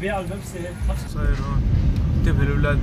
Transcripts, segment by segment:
ببيع البيبسي صاير هون. انتبه الاولاد.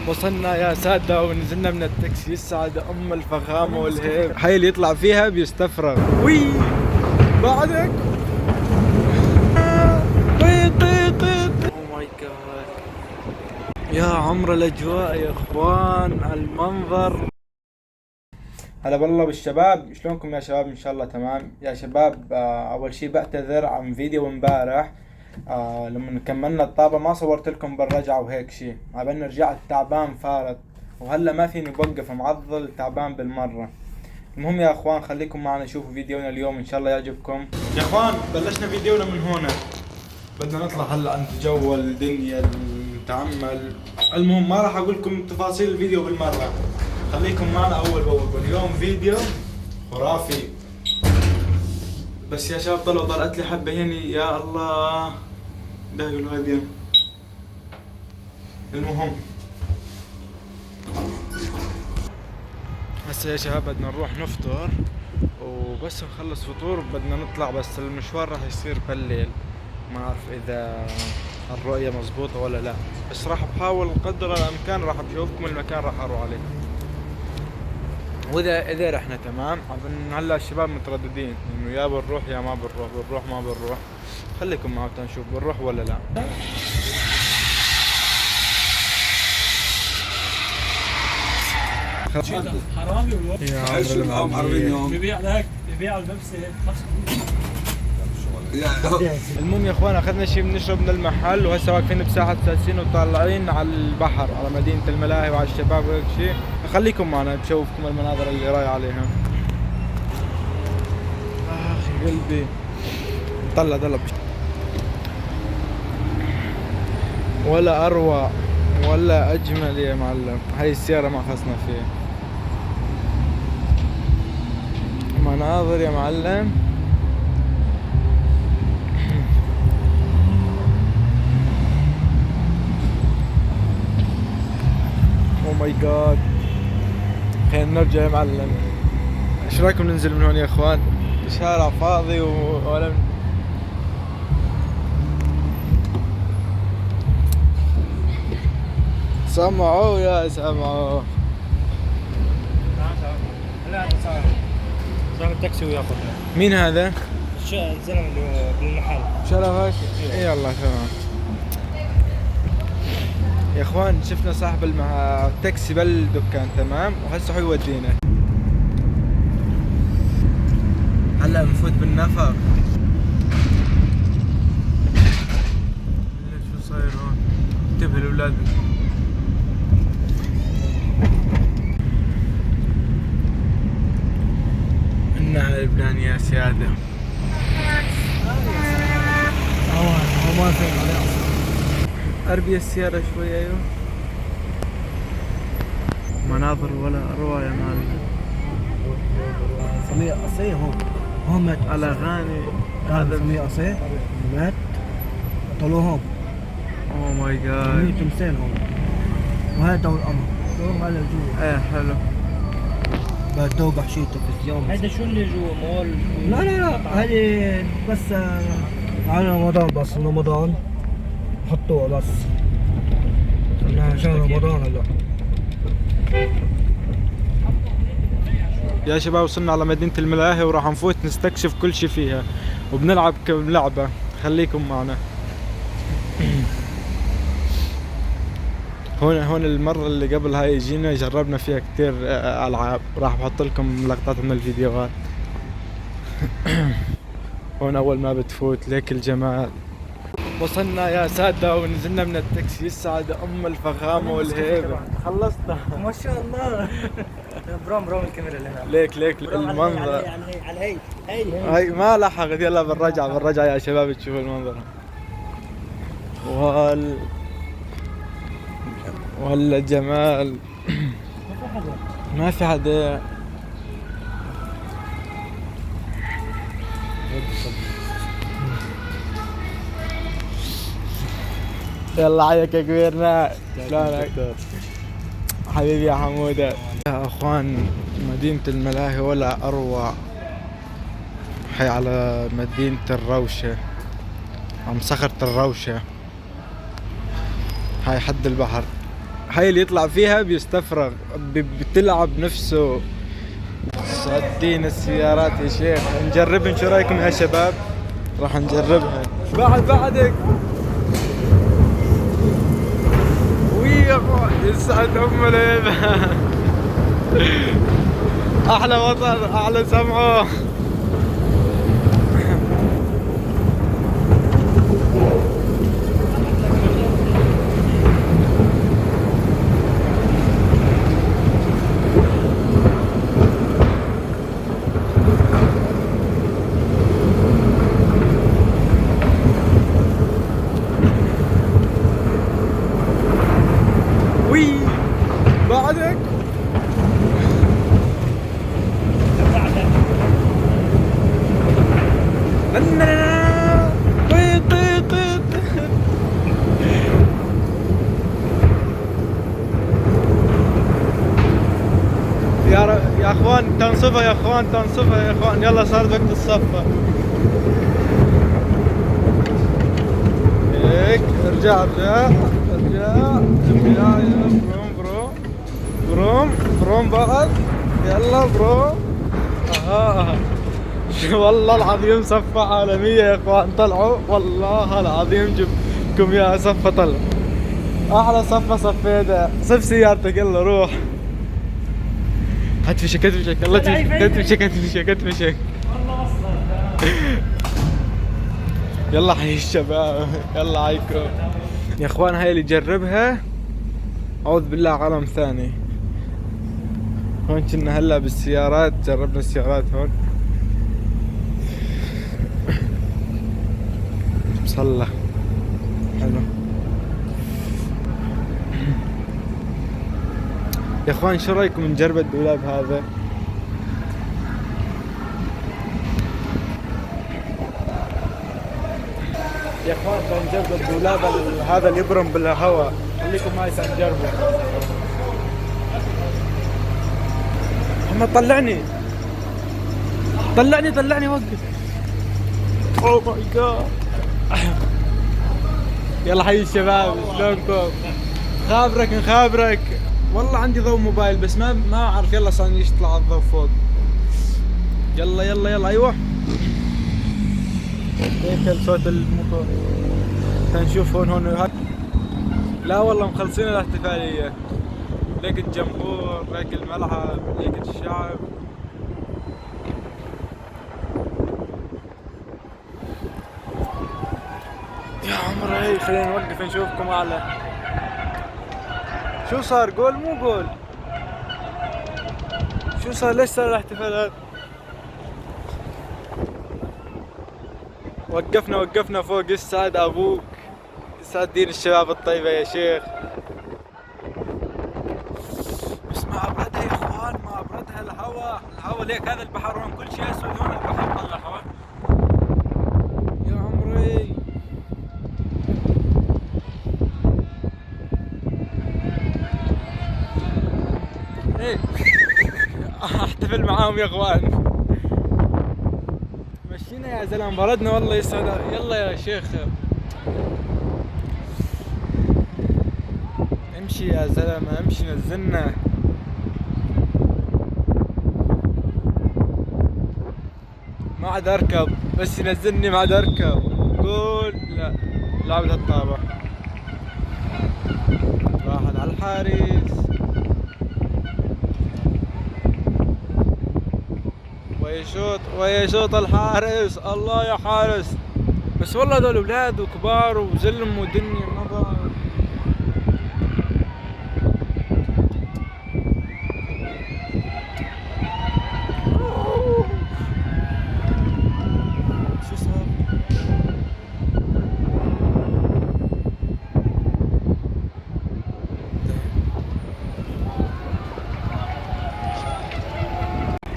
وصلنا يا سادة ونزلنا من التاكسي. السعادة ام الفخامة والهيب، هاي اللي يطلع فيها بيستفرغ. وي بعدك طيط. او ماي جاد يا عمر الاجواء يا اخوان، المنظر. هلا بالله بالشباب، شلونكم يا شباب؟ ان شاء الله تمام يا شباب. اول شي بعتذر عن فيديو امبارح. لما كملنا الطابة ما صورت لكم بالرجعة وهيك شي، عبالنا رجعت تعبان فارط، وهلا ما فيني بوقف، معضل تعبان بالمرة. المهم يا اخوان خليكم معنا شوفوا فيديونا اليوم ان شاء الله يعجبكم. يا اخوان بلشنا فيديونا من هنا، بدنا نطلع هلا نتجول الدنيا نتعمل. المهم ما راح اقول لكم تفاصيل الفيديو بالمرة، خليكم معنا اول باول. اليوم فيديو خرافي. بس يا شباب طلعت لي حبة هنا يا الله داقلوا هذه. المهم هسه يا شباب بدنا نروح نفطر، وبس نخلص فطور بدنا نطلع، بس المشوار راح يصير بالليل. ما اعرف اذا الرؤية مزبوطة ولا لا، بس راح بحاول قدر الامكان راح بشوفكم المكان راح اروح عليه. واذا رحنا تمام. هلا الشباب مترددين انه يا بنروح يا ما بنروح ما بنروح. خليكم معنا نشوف بنروح ولا لا. حرامي يا عمري ببيع البيبسي. المهم يا اخوان اخذنا شيء بنشرب من المحل، وهسه واقفين بساحة ساسين وطالعين على البحر على مدينة الملاهي وعلى الشباب وهيك شيء. خليكم معنا بشوفكم المناظر اللي رايح عليها. اخي قلبي طلع ولا اروع ولا اجمل يا معلم. هاي السيارة ما خصنا فيها مناظر يا معلم. او ماي جاد. خلينا نرجع يا معلم. ايش رايكم ننزل من هون يا اخوان؟ شارع فاضي ولا سمعوا يا سمعوا. لا صاحب التاكسي وياخذ. مين هذا؟ الزلمه اللي بالمحل شرفك؟ يلا تمام يا اخوان. شفنا صاحب التاكسي بالدكان تمام، وهسه حيودينا. هلا بنفوت بالنفق. شو صاير هون؟ انتبه الاولاد. النهر اللبناني يا سيادة. هو ما فين عليه اصلا. اربي السيارة شوي. ايوه مناظر ولا اروع يا معلم. سميه قصي هون مات على غاني. هذا سميه قصي مات طلعوا هون. اوه ماي جاد. تمثال هون، وهذا دور القمر دور هلا جوا. ايه حلو. بدو بحشية تلفزيون. هذا شو اللي جوا مول؟ لا هذه بس على رمضان، بس رمضان حطوها بس عشان رمضان. هلا يا شباب وصلنا على مدينة الملاهي وراح نفوت نستكشف كل شي فيها، وبنلعب كم لعبة. خليكم معنا. هون المرة اللي قبل هاي جينا جربنا فيها كتير ألعاب، راح بحط لكم لقطات من الفيديوهات. هون أول ما بتفوت ليك الجمال. وصلنا يا سادة ونزلنا من التاكسي. السعادة أم الفخامة والهيبة. خلصنا ما شاء الله. برام الكاميرا اللي هنا. ليك المنظر. على هاي ما لحقت. يلا بالرجعة يا شباب تشوفوا المنظر. ولا جمال. ما في حدا. يلا عيك يا كبيرنا. شلونك حبيبي يا حمودة؟ يا اخوان مدينة الملاهي ولا اروع. حي على مدينة الروشة، عم صخرة الروشة. هاي حد البحر، هاي اللي يطلع فيها بيستفرغ، بتلعب نفسه. صادين السيارات يا شيخ، نجربها شو رايكم يا شباب؟ راح نجربها. بعدك ويا يسعد ام الهيبة. احلى وطن، احلى سمعه. بعدك يا اخوان تنصفها، يا اخوان تنصفها، يا اخوان يلا صار وقت الصفة. هيك ارجع بروم بعد، يلا برو. والله العظيم صفة عالمية يا اخوان، طلعوا والله العظيم جبكم يا صفة، طلع احلى صفة صفيتها. صف سيارتك يلا روح. كتفشك يلا كتفشك يلا حي الشباب، يلا حيكم يا اخوان. هاي اللي جربها اعوذ بالله عالم ثاني. هون كنا هلا بالسيارات، جربنا السيارات هون. بصلة حلو يا اخوان. شو رايكم نجرب الدولاب هذا؟ يا اخوان بنجرب الدولاب هذا اللي يبرم بالهواء، خليكم معي سنجربه. محمد طلعني وقف. اوه ماي جاد. يلا حي الشباب، شلونكم؟ نخابرك والله عندي ضوء موبايل بس ما اعرف. يلا صار يطلع الضوء فوق. يلا ايوه هيك صوت الموتور. نشوف هون. لا والله مخلصين الاحتفالية. ليك الجمهور، ليك الملعب، ليك الشعب. يا عمري خلينا نوقف نشوفكم اعلى. شو صار؟ جول مو جول؟ شو صار؟ ليش صار الاحتفالات؟ وقفنا فوق. يسعد ابوك، يسعد دين الشباب الطيبة يا شيخ. بس ما ابردها يا اخوان، ما ابردها. الهواء ليك هذا البحر هون كل شيء اسود، هون البحر طلع هون. يا عمري ايه احتفل معاهم يا اخوان. مشينا يا زلمه، بردنا والله. يسعد. يلا يا شيخ امشي يا زلمه، امشي نزلنا. ما عاد اركب، بس ينزلني ما عاد اركب. قول لا لعبة الطابة. راحت على الحارس. ويشوط الحارس. الله يا حارس. بس والله هذول اولاد وكبار وزلم ودنيا مضى. شو صار؟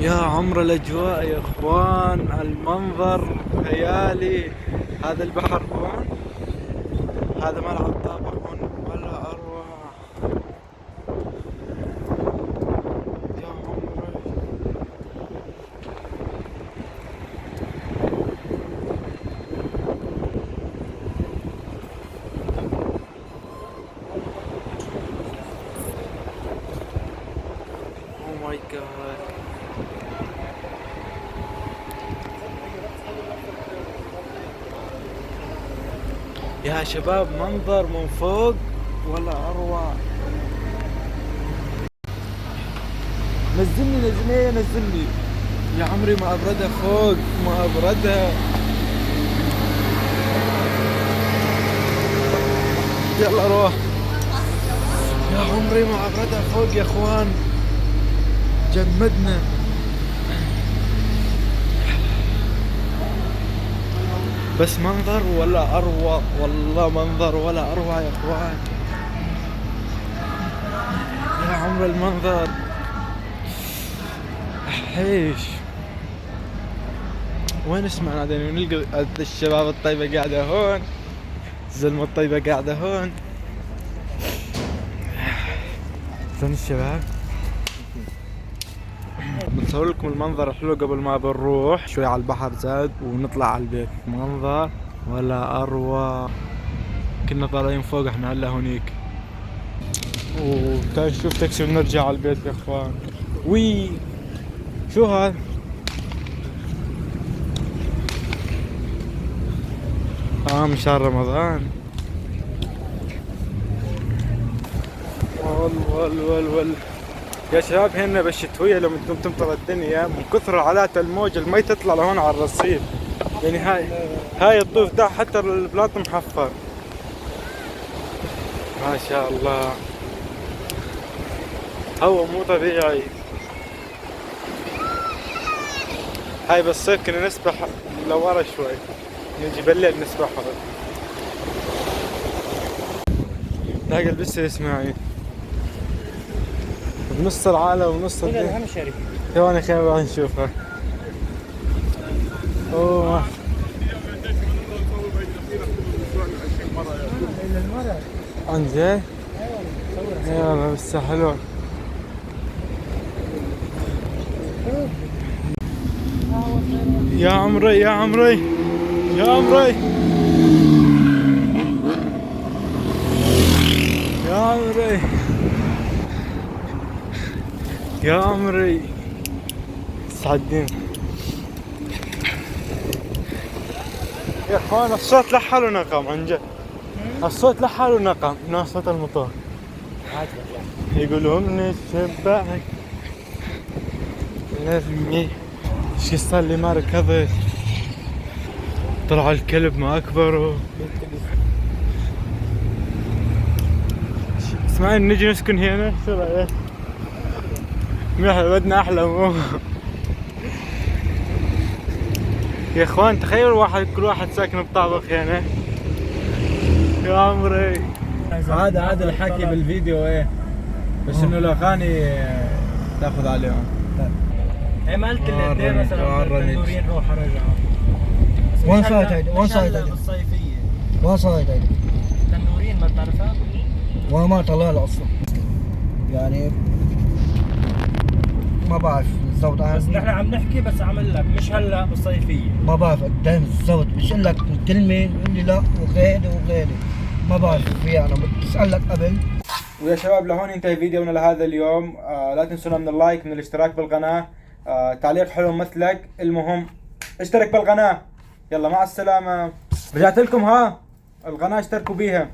يا عمر الاجواء يا اخوان، المنظر خيالي. هذا البحر هون، هذا ملعب طابة هون ولا اروع. يا عمري جاد. يا شباب منظر من فوق ولا اروع. نزلني يا عمري، ما ابردها فوق، ما ابردها. يلا روح يا عمري، ما ابردها فوق يا اخوان، جمدنا. بس منظر ولا اروع، والله منظر ولا اروع يا اخوان. يا عمر المنظر حيش. وين اسمع نادين ونلقى الشباب الطيبة قاعدة هون، الزلمة الطيبة قاعدة هون. زين الشباب، بنصور لكم المنظر الحلو قبل ما بنروح شوي على البحر زاد ونطلع على البيت. منظر ولا اروع. كنا طالعين فوق احنا هلا هونيك، وتعال نشوف تاكسي ونرجع على البيت يا اخوان. وي شو هذا؟ من شهر رمضان. ول يا شباب، هنا بالشتوية لما انتم تمطر الدنيا من كثر علات الموج المي تطلع لهون على الرصيف. يعني هاي الطوف ده حتى البلاط محفر. ما شاء الله، هو مو طبيعي. هاي بالصيف كنا نسبح لورا شوي، نجي بالليل نسبح. تلاقي البسة اسماعيل بنص العالم ونص الدنيا. ثواني خلينا نشوفها. اوه عن جد؟ يلا بس حلو. يا عمري يا عمري يا عمري يا عمري يا عمري، سعدين يا اخوان. الصوت لحاله نقم عن جد، الصوت لحاله نقم، ناس صوت المطار يقولوا من الشباك نرمي. ايش صار لي ما ركضت؟ طلع الكلب ما اكبره. اسمعين نجي نسكن هنا، شو رايك؟ بدنا احلى يا اخوان. تخيلوا كل واحد ساكن بطابق هنا. يا عمري هذا الحكي بالفيديو ايه، بس انه الاغاني تاخذ عليهم. عملت اللي قدام مثلا التنورين روح رجعوا. وين صايد هيدي؟ وين صايد هيدي؟ بالصيفية. وين صايد هيدي؟ التنورين ما بتعرفها؟ وما طلع له اصلا. يعني ما بعرف الزود. بس نحن عم نحكي بس عمل لك مش هلا بالصيفية. ما بعرف قدام الزود، بقول لك كلمة يقول لي لا وغيري ما بعرف فيها. انا بتسألك قبل. ويا شباب لهون ينتهي فيديونا لهذا اليوم. لا تنسونا من اللايك، من الاشتراك بالقناة، تعليق حلو مثلك. المهم اشترك بالقناة. يلا مع السلامة. رجعت لكم القناة اشتركوا بيها.